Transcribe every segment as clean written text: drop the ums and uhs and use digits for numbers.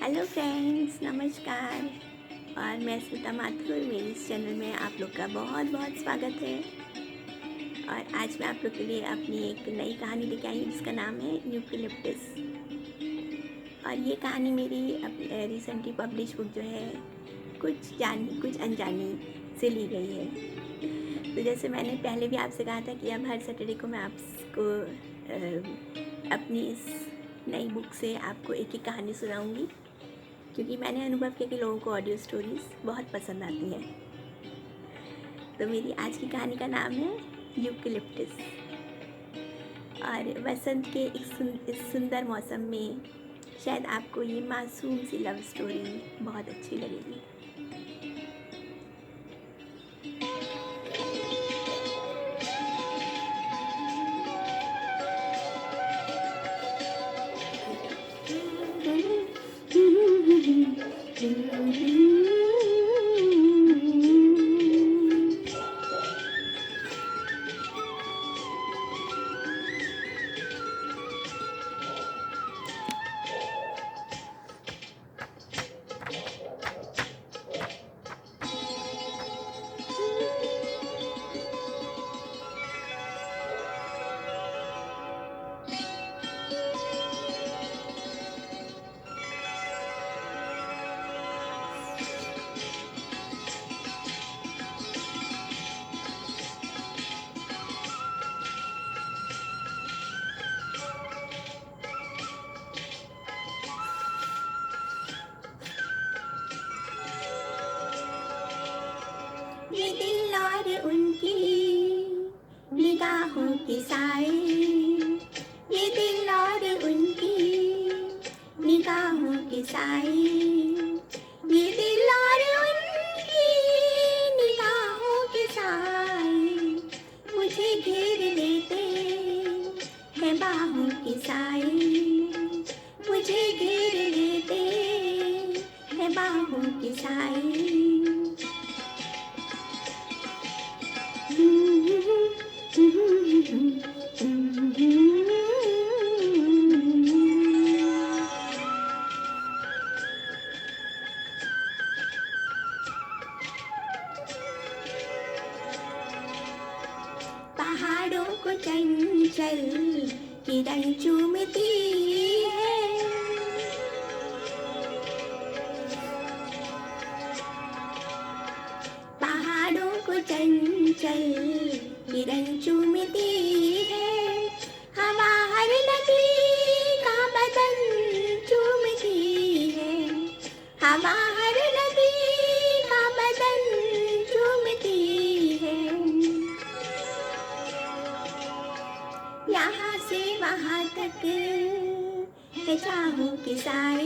Hello friends, नमस्कार। और मैं स्मिता माथुर, मेरे इस चैनल में आप लोग का बहुत बहुत स्वागत है। और आज मैं आप लोग के लिए अपनी एक नई कहानी लेके आई हूँ जिसका नाम है यूकेलिप्टस। और ये कहानी मेरी रिसेंटली पब्लिश बुक जो है कुछ जानी कुछ अनजानी से ली गई है। तो जैसे मैंने पहले भी आपसे कहा था कि अब हर सैटरडे को मैं आपको अपनी इस नई बुक से आपको एक एक कहानी सुनाऊंगी, क्योंकि मैंने अनुभव किया कि लोगों को ऑडियो स्टोरीज़ बहुत पसंद आती हैं। तो मेरी आज की कहानी का नाम है यूकेलिप्टस। और वसंत के इस सुंदर मौसम में शायद आपको ये मासूम सी लव स्टोरी बहुत अच्छी लगेगी। ये दिल और उनकी निगाहों के साए, ये दिल और उनकी निगाहों के साए, ये दिल और उनकी निगाहों के साए मुझे घेर लेते हैं बाहों के साए, मुझे घेर लेते हैं बाहों के साए। पहाड़ों को चंचल किरण चूमती है, पहाड़ों को चंचल किरण चूमती है, हवा हर नदी का बदन चूमती है, हवा हर नदी का बदन चूमती है। यहाँ से वहाँ तक है चाहों के साए,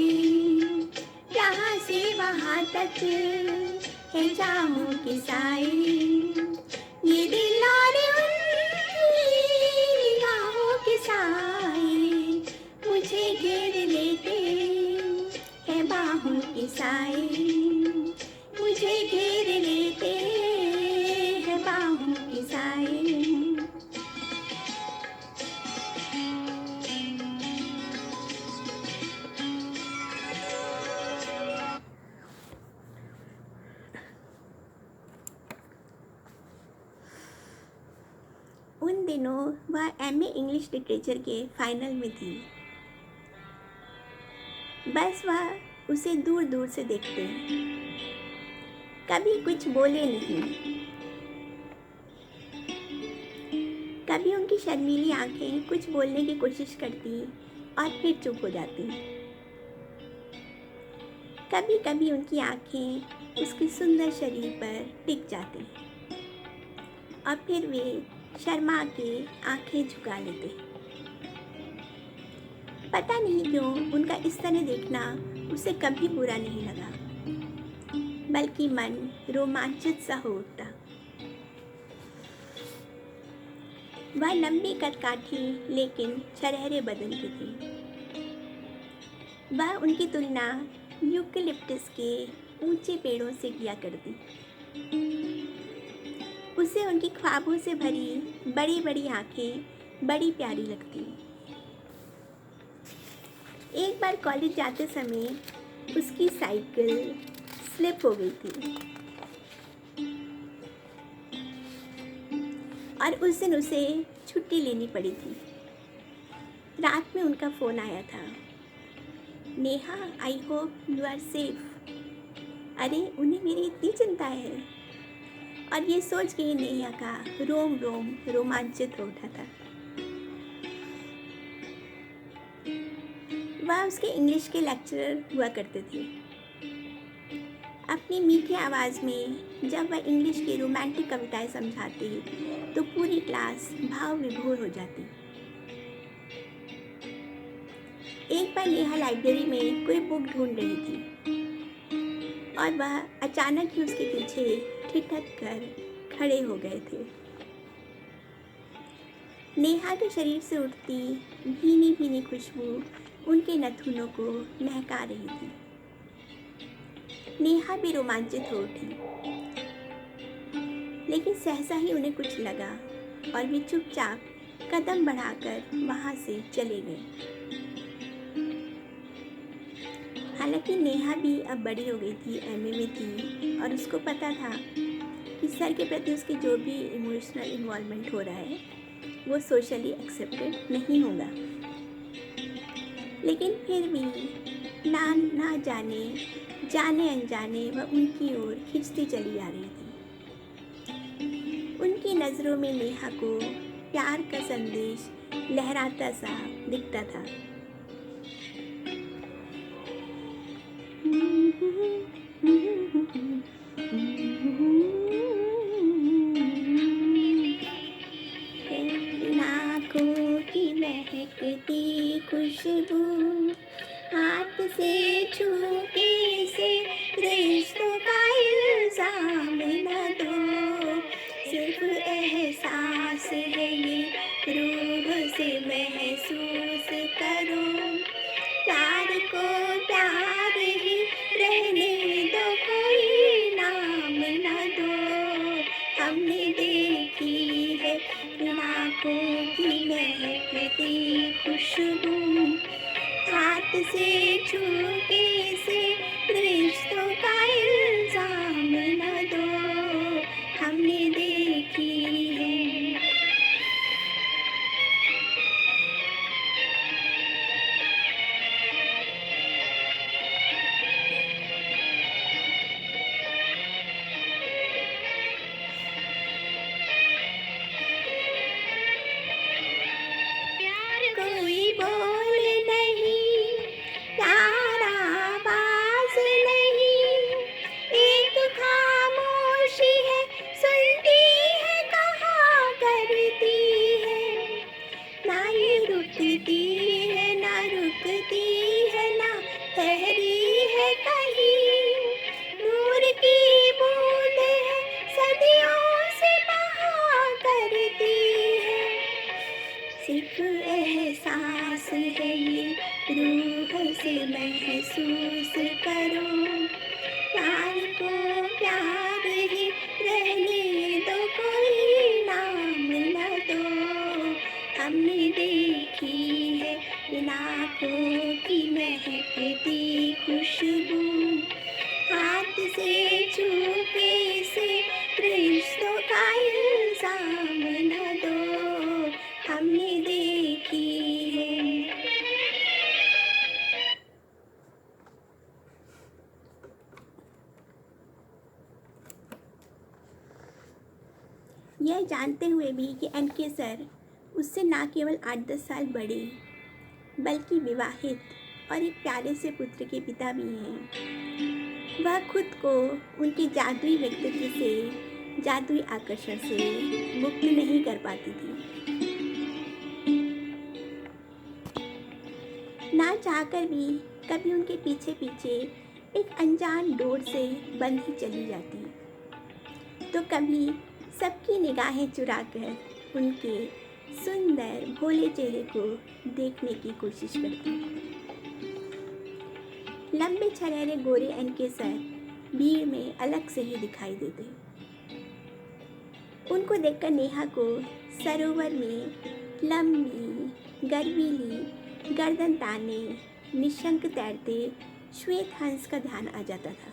यहाँ से वहाँ तक है चाहों के साए, ये दिल और उनकी निगाहों के साए मुझे घेर लेते हैं बाहों के साए, मुझे घेर लेते हैं बाहों के साए। उन दिनों वह एमए इंग्लिश लिटरेचर के फाइनल में थी। बस वह उसे दूर दूर से देखते, कभी कुछ बोले नहीं, कभी उनकी शर्मीली आंखें कुछ बोलने की कोशिश करती और फिर चुप हो जाती, कभी कभी उनकी आंखें उसके सुंदर शरीर पर टिक जाती और फिर वे शर्मा के आंखें झुका लेते। पता नहीं क्यों उनका इस तरह देखना उसे कभी बुरा नहीं लगा, बल्कि मन रोमांचित सा हो उठता। वह लंबी कदकाठी लेकिन छरहरे बदन की थी। वह उनकी तुलना यूकेलिप्टस के ऊंचे पेड़ों से किया करती। उसे उनकी ख्वाबों से भरी बड़ी बड़ी आंखें बड़ी प्यारी लगती। एक बार कॉलेज जाते समय उसकी साइकिल स्लिप हो गई थी और उस दिन उसे छुट्टी लेनी पड़ी थी। रात में उनका फ़ोन आया था, Neha I hope you are safe. अरे उन्हें मेरी इतनी चिंता है। और ये सोच के नेहा का रोम रोम रोमांचित हो उठा था। वह उसके इंग्लिश के लेक्चरर हुआ करते थे। अपनी मीठी आवाज़ में जब वह इंग्लिश की रोमांटिक कविताएं समझाती तो पूरी क्लास भाव विभोर हो जाती। एक बार नेहा लाइब्रेरी में कोई बुक ढूंढ रही थी और वह अचानक ही उसके पीछे ठिठक कर खड़े हो गए थे। नेहा के शरीर से उठती भीनी भीनी खुशबू उनके नथुनों को महका रही थी। नेहा भी रोमांचित हो उठी, लेकिन सहसा ही उन्हें कुछ लगा और वे चुपचाप कदम बढ़ाकर वहां से चले गए। हालांकि नेहा भी अब बड़ी हो गई थी, एमए में थी और उसको पता था कि सर के प्रति उसकी जो भी इमोशनल इन्वॉल्वमेंट हो रहा है वो सोशली एक्सेप्टेड नहीं होगा। लेकिन फिर भी ना जाने जाने अनजाने वह उनकी ओर खिंचती चली आ रही थी। उनकी नज़रों में नेहा को प्यार का संदेश लहराता सा दिखता था। आँखों की महकती खुशबू हाथ से छू के से रिश्तों का इल्जाम न दो। सिर्फ एहसास है ये रूह से महसूस करो। प्यार को प्यार ही रहने दो, कोई नाम न दो। हमने देखी है आँखों की महकती खुशबू हाथ से छू के से रिश्तों का इल्जाम न दो। हमने देखी है। कोई बोल नहीं, प्यार आवाज नहीं, एक खामोशी है सुनती है कहाँ करती है। ना ये रुकती है ना रुकती है ना ठहरी है कहीं। नूर की बूंद है सदियों से बहा करती है। सिर्फ एहसास है ये रूह से महसूस करो। प्यार को प्यार ही रहने दो, कोई नाम न दो। हमने देखी है इन आँखों की महकती खुशबू हाथ से छू के से रिश्तों का इल्जाम न दो। हमने देखी है। यह जानते हुए भी कि एनके सर उससे ना केवल 8-10 साल बड़े बल्कि विवाहित और एक प्यारे से पुत्र के पिता भी हैं, वह खुद को उनके जादुई व्यक्तित्व से, जादुई आकर्षण से मुक्त नहीं कर पाती थी। ना चाहकर भी कभी उनके पीछे पीछे एक अनजान डोर से बंध ही चली जाती, तो कभी सबकी निगाहें चुराकर उनके सुंदर भोले चेहरे को देखने की कोशिश करती। लंबे छरेरे गोरे एनके सर भीड़ में अलग से ही दिखाई देते। उनको देखकर नेहा को सरोवर में लंबी गर्वीली गर्दन ताने निशंक तैरते श्वेत हंस का ध्यान आ जाता था,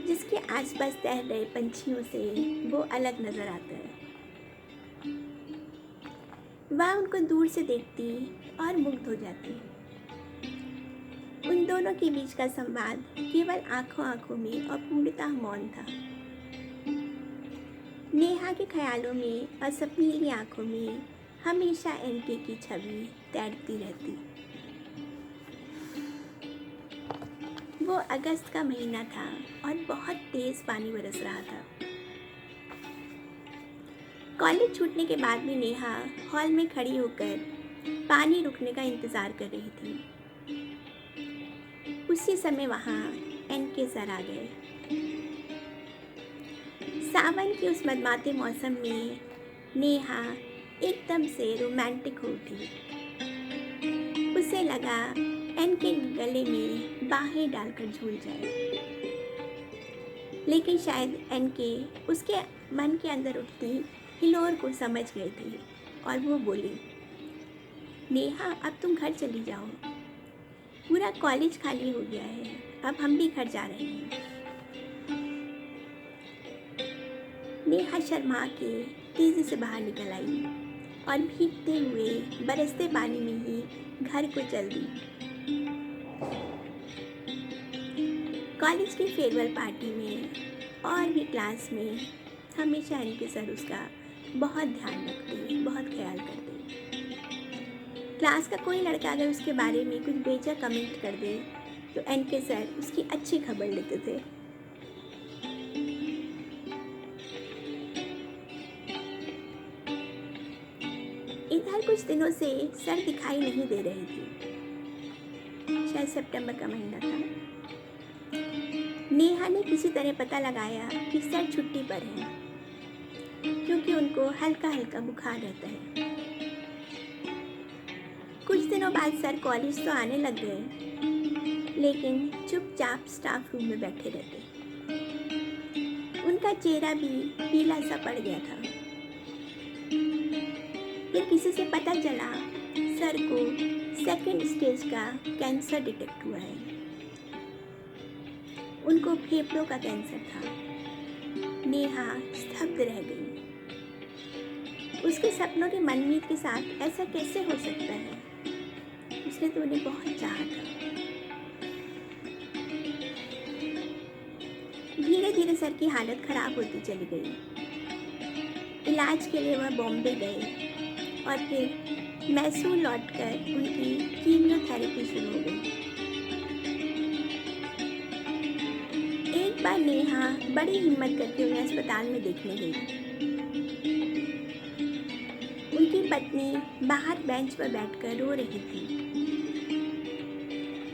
जिसके आसपास तैर रहे पंछियों से वो अलग नजर आता है। वह उनको दूर से देखती और मुग्ध हो जाती। उन दोनों के बीच का संवाद केवल आंखों आंखों में और पूर्णतः मौन था। नेहा के ख्यालों में और सपनीली आंखों में हमेशा एनके की छवि तैरती रहती। वो अगस्त का महीना था और बहुत तेज पानी बरस रहा था। कॉलेज छूटने के बाद भी नेहा हॉल में खड़ी होकर पानी रुकने का इंतजार कर रही थी। उसी समय वहाँ एनके सर आ गए। सावन के उस मदमाते मौसम में नेहा एकदम से रोमांटिक हो उठी। उसे लगा एनके गले में बाहें डालकर झूल जाए, लेकिन शायद एनके उसके मन के अंदर उठती हिलोर को समझ गई थी और वो बोली, नेहा अब तुम घर चली जाओ, पूरा कॉलेज खाली हो गया है, अब हम भी घर जा रहे हैं। नेहा शर्मा के तेजी से बाहर निकल आई और भीगते हुए बरसते पानी में ही घर को चल दी। कॉलेज की फेयरवेल पार्टी में और भी क्लास में हमेशा इनके सर उसका बहुत ध्यान रखते, बहुत ख्याल करते। क्लास का कोई लड़का अगर उसके बारे में कुछ बेचा कमेंट कर दे तो एनके सर उसकी अच्छी खबर लेते थे। इधर कुछ दिनों से सर दिखाई नहीं दे रही थी। शायद सितंबर का महीना था। नेहा ने किसी तरह पता लगाया कि सर छुट्टी पर हैं, क्योंकि उनको हल्का हल्का बुखार रहता है। कुछ दिनों बाद सर कॉलेज तो आने लग गए, लेकिन चुपचाप स्टाफ रूम में बैठे रहते। उनका चेहरा भी पीला सा पड़ गया था। फिर किसी से पता चला सर को सेकंड स्टेज का कैंसर डिटेक्ट हुआ है। उनको फेफड़ों का कैंसर था। नेहा स्तब्ध रह गई। उसके सपनों की मनमीत के साथ ऐसा कैसे हो सकता है? उसने तो उन्हें बहुत चाहा था। धीरे धीरे सर की हालत खराब होती चली गई। इलाज के लिए वह बॉम्बे गए और फिर मैसूर लौटकर उनकी कीमोथेरेपी शुरू हो गई। एक बार नेहा बड़ी हिम्मत करके उन्हें अस्पताल में देखने गई। उनकी पत्नी बाहर बेंच पर बैठकर रो रही थी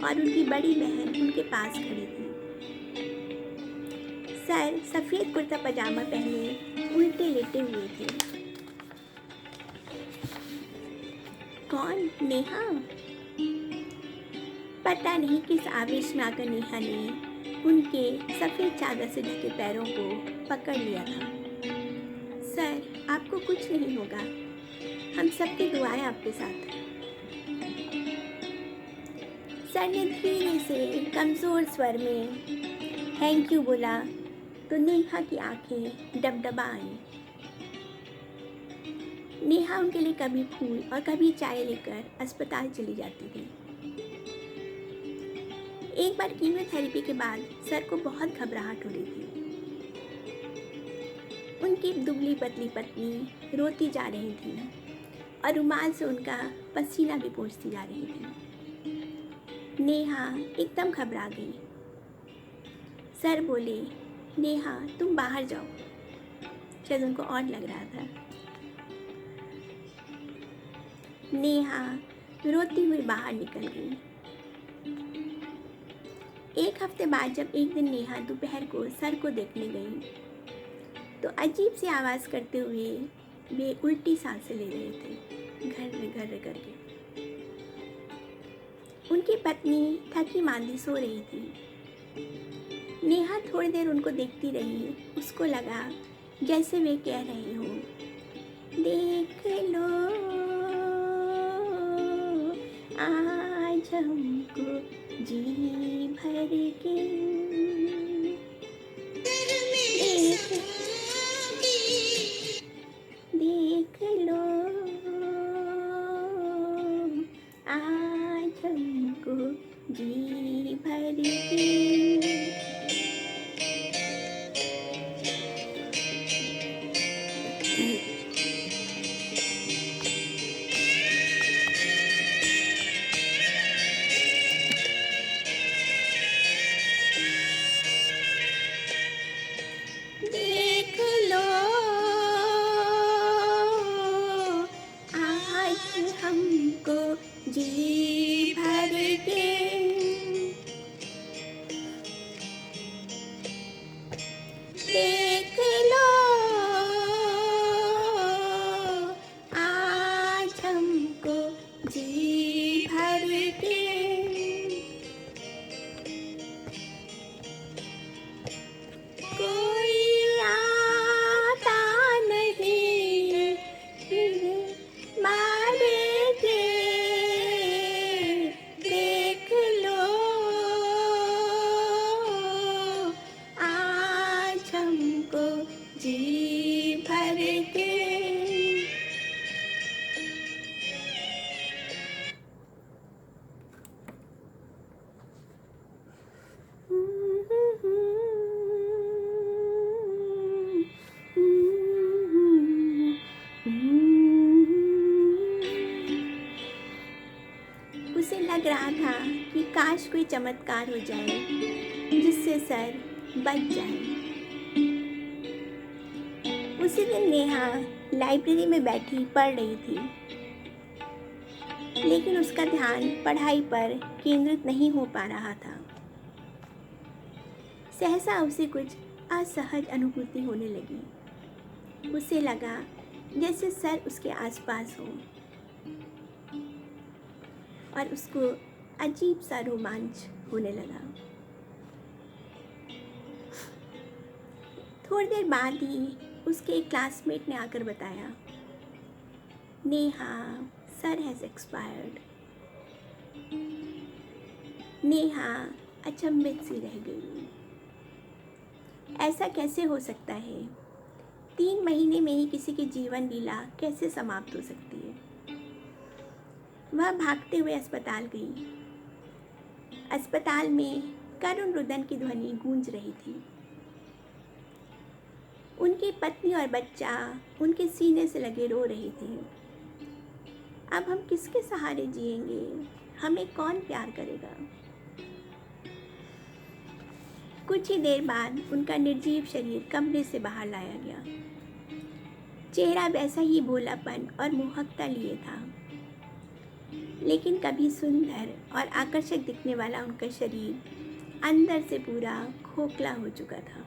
और उनकी बड़ी बहन उनके पास खड़ी थी। सर सफ़ेद कुर्ता पजामा पहने उल्टे लेटे हुए थे। कौन? नेहा? पता नहीं किस आवेश में आकर नेहा ने उनके सफ़ेद चादर से ढके पैरों को पकड़ लिया था। सर, आपको कुछ नहीं होगा, हम सबकी दुआएं आपके साथ। सर ने धीरे से कमज़ोर स्वर में थैंक यू बोला तो नेहा की आंखें डबडबा आईं। नेहा उनके लिए कभी फूल और कभी चाय लेकर अस्पताल चली जाती थी। एक बार कीमोथेरेपी के बाद सर को बहुत घबराहट हो रही थी। उनकी दुबली पतली पत्नी रोती जा रही थी और रुमाल से उनका पसीना भी पोंछती जा रही थी। नेहा एकदम घबरा गई। सर बोले, नेहा तुम बाहर जाओ। शायद उनको और लग रहा था। नेहा रोती हुई बाहर निकल गई। एक हफ्ते बाद जब एक दिन नेहा दोपहर को सर को देखने गई तो अजीब सी आवाज़ करते हुए वे उल्टी सांसें ले रहे थे, घर्र घर्र करके। उनकी पत्नी थकी मांदी सो रही थी। नेहा थोड़ी देर उनको देखती रही। उसको लगा जैसे वे कह रही हों, देख लो आज आज हमको जी भर के देख देख लो, आज हमको जी भर के। देख लो, आज हमको जी भर के देख लो, आज हमको जी भर के। कोई आता नहीं फिर मारेंगे, देख लो, आज हमको जी भर के। उसे लग रहा था कि काश कोई चमत्कार हो जाए जिससे सर बच जाए। उसी दिन नेहा लाइब्रेरी में बैठी पढ़ रही थी, लेकिन उसका ध्यान पढ़ाई पर केंद्रित नहीं हो पा रहा था। सहसा उसे कुछ असहज अनुभूति होने लगी। उसे लगा जैसे सर उसके आसपास हो और उसको अजीब सा रोमांच होने लगा। थोड़ी देर बाद ही उसके एक क्लासमेट ने आकर बताया, Neha, sir has expired. Neha अचंभित सी रह गई। ऐसा कैसे हो सकता है? 3 महीने में ही किसी की जीवन लीला कैसे समाप्त हो सकती है? वह भागते हुए अस्पताल गई। अस्पताल में करुण रुदन की ध्वनि गूंज रही थी। उनकी पत्नी और बच्चा उनके सीने से लगे रो रहे थे। अब हम किसके सहारे जिएंगे? हमें कौन प्यार करेगा? कुछ ही देर बाद उनका निर्जीव शरीर कमरे से बाहर लाया गया। चेहरा वैसा ही भोलापन और मोहकता लिए था, लेकिन कभी सुंदर और आकर्षक दिखने वाला उनका शरीर अंदर से पूरा खोखला हो चुका था।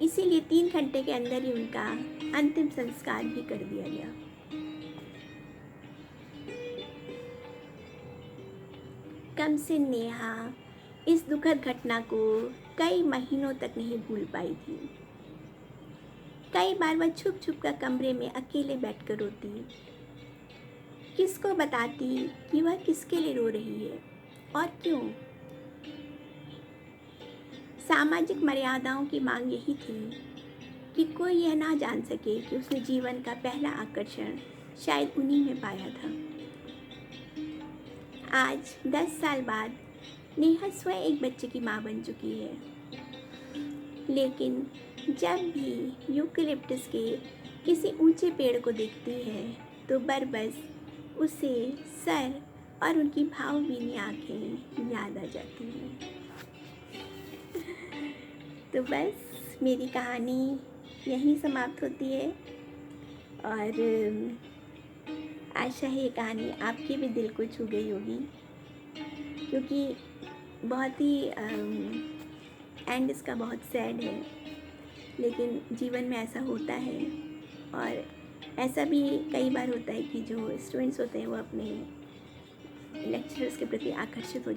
इसीलिए 3 घंटे के अंदर ही उनका अंतिम संस्कार भी कर दिया गया। कम से नेहा इस दुखद घटना को कई महीनों तक नहीं भूल पाई थी। कई बार वह छुप छुप कर कमरे में अकेले बैठकर रोती। किसको बताती कि वह किसके लिए रो रही है और क्यों? सामाजिक मर्यादाओं की मांग यही थी कि कोई यह ना जान सके कि उसने जीवन का पहला आकर्षण शायद उन्हीं में पाया था। आज 10 साल बाद नेहा स्वयं एक बच्चे की माँ बन चुकी है, लेकिन जब भी यूकेलिप्टस के किसी ऊंचे पेड़ को देखती है तो बरबस उसे सर और उनकी भावभीनी आंखें याद आ जाती हैं। तो बस मेरी कहानी यहीं समाप्त होती है और आशा है ये कहानी आपके भी दिल को छू गई होगी, क्योंकि बहुत ही एंड इसका बहुत सैड है, लेकिन जीवन में ऐसा होता है। और ऐसा भी कई बार होता है कि जो स्टूडेंट्स होते हैं वो अपने लेक्चरर्स के प्रति आकर्षित हो